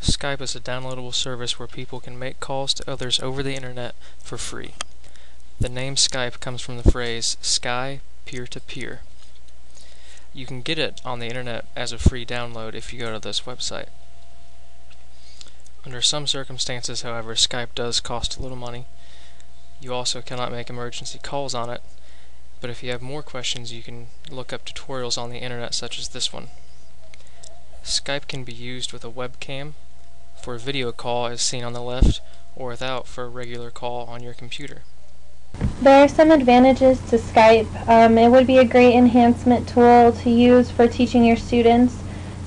Skype is a downloadable service where people can make calls to others over the internet for free. The name Skype comes from the phrase Sky peer-to-peer. You can get it on the internet as a free download if you go to this website. Under some circumstances, however, Skype does cost a little money. You also cannot make emergency calls on it, but if you have more questions, you can look up tutorials on the internet such as this one. Skype can be used with a webcam for a video call as seen on the left, or without for a regular call on your computer. There are some advantages to Skype. It would be a great enhancement tool to use for teaching your students.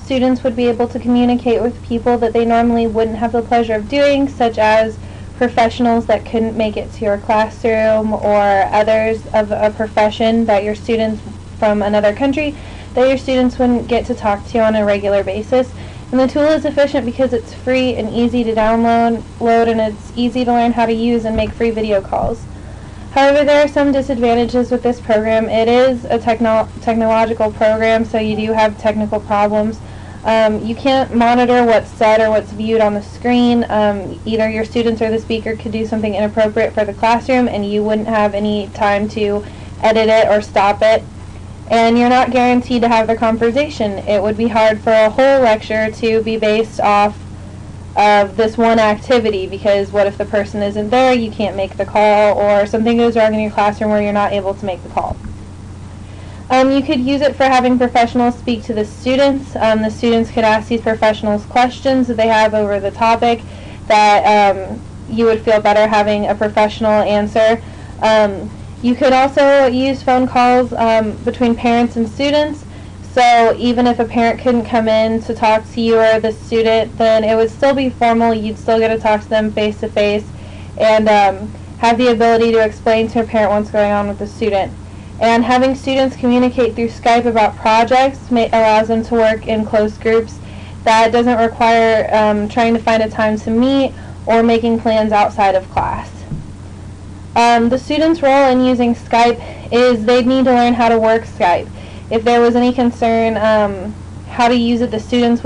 Students would be able to communicate with people that they normally wouldn't have the pleasure of doing, such as professionals that couldn't make it to your classroom, or others of a profession that your students from another country that your students wouldn't get to talk to on a regular basis. And the tool is efficient because it's free and easy to download, and it's easy to learn how to use and make free video calls. However, there are some disadvantages with this program. It is a technological program, so you do have technical problems. You can't monitor what's said or what's viewed on the screen. Either your students or the speaker could do something inappropriate for the classroom, and you wouldn't have any time to edit it or stop it. And you're not guaranteed to have the conversation. It would be hard for a whole lecture to be based off of this one activity, because what if the person isn't there, you can't make the call, or something goes wrong in your classroom where you're not able to make the call. You could use it for having professionals speak to the students. The students could ask these professionals questions that they have over the topic that you would feel better having a professional answer. You could also use phone calls between parents and students. So even if a parent couldn't come in to talk to you or the student, then it would still be formal. You'd still get to talk to them face to face and have the ability to explain to a parent what's going on with the student. And having students communicate through Skype about projects allows them to work in close groups. That doesn't require trying to find a time to meet or making plans outside of class. The students' role in using Skype is they'd need to learn how to work Skype. If there was any concern how to use it, the students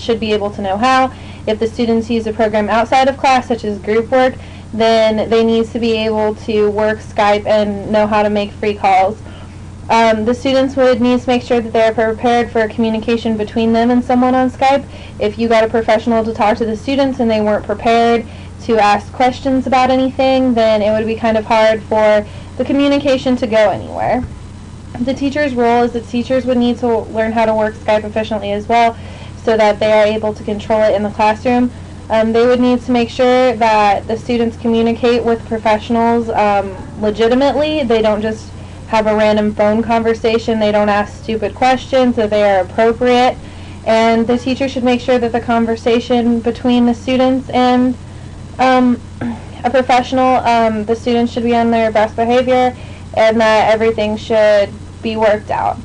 should be able to know how. If the students use a program outside of class, such as group work, then they need to be able to work Skype and know how to make free calls. The students would need to make sure that they're prepared for communication between them and someone on Skype. If you got a professional to talk to the students and they weren't prepared to ask questions about anything, then it would be kind of hard for the communication to go anywhere. The teacher's role is that teachers would need to learn how to work Skype efficiently as well, so that they are able to control it in the classroom. They would need to make sure that the students communicate with professionals legitimately. They don't just have a random phone conversation. They don't ask stupid questions, that they are appropriate. And the teacher should make sure that the conversation between the students and a professional, the students should be on their best behavior, and that everything should be worked out.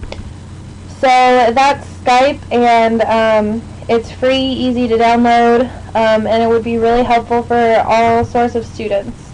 So that's Skype, and it's free, easy to download, and it would be really helpful for all sorts of students.